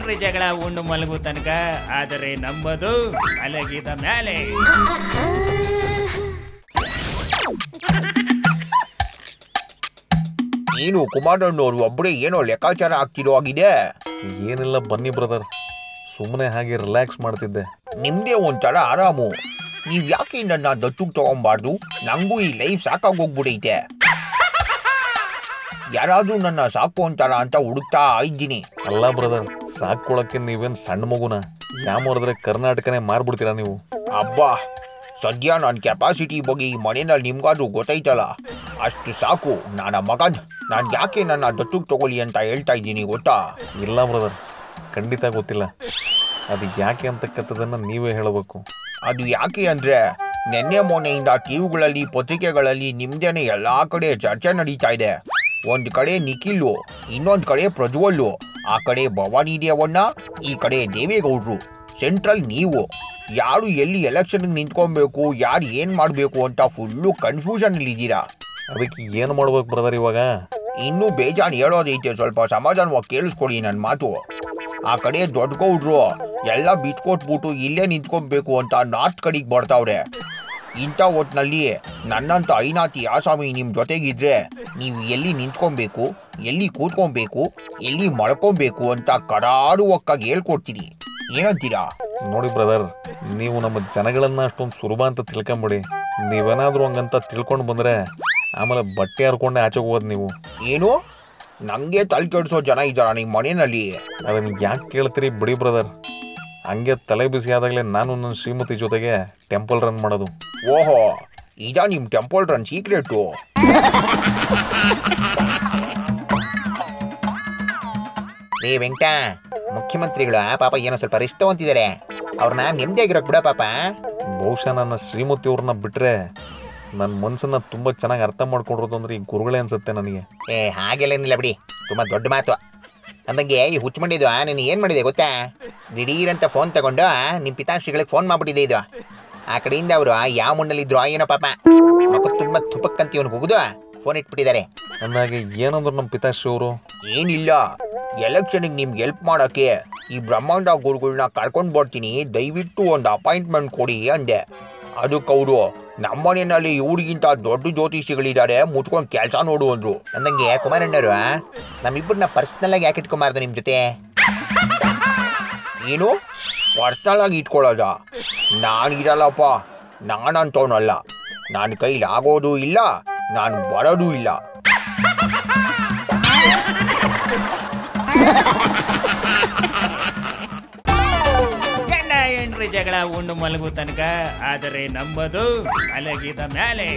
ಏನ್ರಿ ಜಗಳ ಉಂಡು ಮಲಗು ತನಕ, ಆದರೆ ನಂಬದು ಮಲಗಿದ ಮೇಲೆ. ಏನು ಕುಮಾರಣ್ಣವ್ರು ಒಬ್ಬರೇ ಏನೋ ಲೆಕ್ಕಾಚಾರ ಆಗ್ತಿರೋ ಆಗಿದೆ. ಏನಿಲ್ಲ ಬನ್ನಿ ಬ್ರದರ್, ಸುಮ್ಮನೆ ಹಾಗೆ ರಿಲ್ಯಾಕ್ಸ್ ಮಾಡ್ತಿದ್ದೆ. ನಿಮ್ದೇ ಒಂಥರ ಆರಾಮು. ನೀವ್ ಯಾಕೆ ನನ್ನ ದತ್ತುಗ್ ತಗೊಂಬಾರ್ದು? ನಂಗೂ ಈ ಲೈಫ್ ಸಾಕಾಗೋಗ್ಬಿಡೈತೆ. ಯಾರಾದ್ರೂ ನನ್ನ ಸಾಕು ಅಂತಾರ ಅಂತ ಹುಡುಕ್ತಾ ಇದ್ದೀನಿ. ಅಲ್ಲ ಬ್ರದರ್, ಸಾಕೊಳಕ್ಕೆ ನೀವೇನ್ ಸಣ್ಣ ಮಗುನ? ಯಾಮೋರಿದ್ರೆ ಕರ್ನಾಟಕನೇ ಮಾರ್ಬಿಡ್ತೀರಾ ನೀವು? ಅಬ್ಬಾ, ಸದ್ಯ ನನ್ನ ಕೆಪಾಸಿಟಿ ಬಗ್ಗೆ ಈ ಮನೆಯಲ್ಲಿ ನಿಮ್ಗಾದ್ರೂ ಗೊತ್ತೈತಲ್ಲ, ಅಷ್ಟು ಸಾಕು. ನನ್ನ ಮಗನ್ ನಾನು ಯಾಕೆ ನನ್ನ ದತ್ತುಗ್ ತಗೊಳ್ಳಿ ಅಂತ ಹೇಳ್ತಾ ಇದ್ದೀನಿ ಗೊತ್ತಾ? ಇಲ್ಲ ಬ್ರದರ್, ಖಂಡಿತ ಗೊತ್ತಿಲ್ಲ. ಅದು ಯಾಕೆ ಅಂತಕ್ಕಂಥದ್ದನ್ನು ನೀವೇ ಹೇಳಬೇಕು. ಅದು ಯಾಕೆ ಅಂದ್ರೆ ನೆನ್ನೆ ಮೊನ್ನೆಯಿಂದ ಟಿವಿಗಳಲ್ಲಿ ಪತ್ರಿಕೆಗಳಲ್ಲಿ ನಿಮ್ದೇನೆ ಎಲ್ಲಾ ಕಡೆ ಚರ್ಚೆ ನಡೀತಾ ಇದೆ. ಒಂದ್ ಕಡೆ ನಿಖಿಲ್ಲು, ಇನ್ನೊಂದ್ ಕಡೆ ಪ್ರಜ್ವಲ್ಲು, ಆ ಕಡೆ ಭವಾನಿ ದೇವಣ್ಣ, ಈ ಕಡೆ ದೇವೇಗೌಡರು, ಸೆಂಟ್ರಲ್ ನೀವು. ಯಾರು ಎಲ್ಲಿ ಎಲೆಕ್ಷನ್ಗೆ ನಿಂತ್ಕೊಬೇಕು, ಯಾರು ಏನ್ ಮಾಡಬೇಕು ಅಂತ ಫುಲ್ಲು ಕನ್ಫ್ಯೂಷನ್ ಅಲ್ಲಿ ಇದ್ದೀರಾ. ಅದಕ್ಕೆ ಏನು ಮಾಡ್ಬೇಕು ಬ್ರದರ್ ಇವಾಗ? ಇನ್ನೂ ಬೇಜಾನ್ ಹೇಳೋದೈತೆ, ಸ್ವಲ್ಪ ಸಮಾಧಾನವಾಗಿ ಕೇಳಿಸ್ಕೊಡಿ ನನ್ನ ಮಾತು. ಆ ಕಡೆ ದೊಡ್ಡ ಗೌಡ್ರು ಎಲ್ಲ ಬಿಟ್ಕೊಟ್ಬಿಟ್ಟು ಇಲ್ಲೇ ನಿಂತ್ಕೊಬೇಕು ಅಂತ ನಾರ್ತ್ ಕಡೆಗೆ ಬರ್ತಾವ್ರೆ. ಇಂಥ ಹೊತ್ನಲ್ಲಿ ನನ್ನಂತ ಐನಾತಿ ಆಸಾಮಿ ನಿಮ್ಮ ಜೊತೆಗಿದ್ರೆ ನೀವು ಎಲ್ಲಿ ನಿಂತ್ಕೊಬೇಕು, ಎಲ್ಲಿ ಕೂತ್ಕೊಬೇಕು, ಎಲ್ಲಿ ಮಳ್ಕೊಬೇಕು ಅಂತ ಕರಾರುವಕ್ಕಾಗಿ ಹೇಳ್ಕೊಡ್ತೀನಿ. ಏನಂತೀರಾ? ನೋಡಿ ಬ್ರದರ್, ನೀವು ನಮ್ಮ ಜನಗಳನ್ನ ಅಷ್ಟೊಂದು ಸುಲಭ ಅಂತ ತಿಳ್ಕೊಂಬಿಡಿ. ನೀವೇನಾದ್ರೂ ಹಂಗಂತ ತಿಳ್ಕೊಂಡು ಬಂದರೆ ಆಮೇಲೆ ಬಟ್ಟೆ ಹರ್ಕೊಂಡೆ ಆಚೆಗೆ ಹೋಗೋದು ನೀವು. ಏನು ನನಗೆ ತಲೆ ಕೆಡಿಸೋ ಜನ ಇದ್ದಾರ ನಿಮ್ಮ ಮನೆಯಲ್ಲಿ? ಅದನ್ನು ಯಾಕೆ ಕೇಳ್ತೀರಿ ಬಿಡಿ ಬ್ರದರ್. ಹಂಗೆ ತಲೆ ಬಿಸಿ ಆದಾಗಲೇ ನಾನು ನನ್ನ ಶ್ರೀಮತಿ ಜೊತೆಗೆ ಟೆಂಪಲ್ ರನ್ ಮಾಡೋದು. ಓಹೋ, ಇದಾ ನಿಮ್ಮ ಟೆಂಪಲ್ ರನ್ ಸೀಕ್ರೆಟು? ರೇ ವೆಂಕಟ, ಮುಖ್ಯಮಂತ್ರಿಗಳು ಪಾಪ ಏನೋ ಸ್ವಲ್ಪ ರೆಸ್ಟ್ ತಗೊಂತಿದ್ದಾರೆ, ಅವ್ರನ್ನ ನೆಮ್ಮದಿಯಾಗಿರೋಕೆ ಬಿಡ ಪಾಪ. ಬಹುಶಃ ನನ್ನ ಶ್ರೀಮತಿ ಅವ್ರನ್ನ ಬಿಟ್ಟರೆ ನನ್ನ ಮನಸ್ಸನ್ನು ತುಂಬ ಚೆನ್ನಾಗಿ ಅರ್ಥ ಮಾಡ್ಕೊಂಡಿರೋದು ಅಂದರೆ ಈ ಗುರುಗಳೇ ಅನ್ಸುತ್ತೆ ನನಗೆ. ಹಾಗೆಲ್ಲೇನಿಲ್ಲ ಬಿಡಿ, ತುಂಬ ದೊಡ್ಡ ಮಾತು. ಅಂದಂಗೆ ಈ ಹುಚ್ಚು ಮಾಡಿದ್ದು ನೀನು ಏನು ಮಾಡಿದೆ ಗೊತ್ತಾ? ದಿಢೀರಂತ ಫೋನ್ ತಗೊಂಡು ನಿಮ್ಮ ಪಿತಾಶ್ರೀಗಳಿಗೆ ಫೋನ್ ಮಾಡಿಬಿಟ್ಟಿದೆ. ಇದು ಆ ಕಡೆಯಿಂದ ಅವರು ಯಾವ ಮುಣ್ಣಲ್ಲಿದ್ರು ಏನೋ ಪಾಪ, ಮಕ್ಕ ತುಂಬ ತುಪ್ಪಕ್ಕಂತ ಇವನು ಹೋಗುದು ಫೋನ್ ಇಟ್ಬಿಟ್ಟಿದ್ದಾರೆ. ಅಂದಾಗೆ ಏನಂದ್ರು ನಮ್ಮ ಪಿತಾಶ್ರೀ ಅವರು? ಏನಿಲ್ಲ, ಎಲೆಕ್ಷನ್ಗೆ ನಿಮ್ಗೆ ಹೆಲ್ಪ್ ಮಾಡೋಕ್ಕೆ ಈ ಬ್ರಹ್ಮಾಂಡ ಗುರುಗಳನ್ನ ಕರ್ಕೊಂಡು ಬರ್ತೀನಿ, ದಯವಿಟ್ಟು ಒಂದು ಅಪಾಯಿಂಟ್ಮೆಂಟ್ ಕೊಡಿ ಅಂದೆ. ಅದಕ್ಕೆ ಅವರು ನಮ್ಮನೆಯಲ್ಲಿ ಇವ್ರಿಗಿಂತ ದೊಡ್ಡ ಜ್ಯೋತಿಷಿಗಳಿದ್ದಾರೆ, ಮುಚ್ಕೊಂಡು ಕೆಲಸ ನೋಡು ಅಂದ್ರು. ಅಂದಂಗೆ ಕುಮಾರಣ್ಣವರು ನಮ್ಮಿಬ್ಬರನ್ನ ಪರ್ಸ್ನಲ್ ಆಗಿ ಯಾಕೆ ಇಟ್ಕೊಂಬಾರ್ದು ನಿಮ್ಮ ಜೊತೆ? ಏನು ಪರ್ಸ್ನಲ್ ಆಗಿ ಇಟ್ಕೊಳ್ಳೋದ? ನಾನು ಇರಲ್ಲಪ್ಪ, ನಾನಂತವನಲ್ಲ. ನನ್ನ ಕೈಲಿ ಆಗೋದು ಇಲ್ಲ, ನಾನು ಬರೋದೂ ಇಲ್ಲ. ಗಂಡ ಹೆಂಡ್ರಿ ಜಗಳ ಉಂಡು ಮಲಗು ತನಕ, ಆದರೆ ನಂಬದು ಮಲಗಿದ ಮೇಲೆ.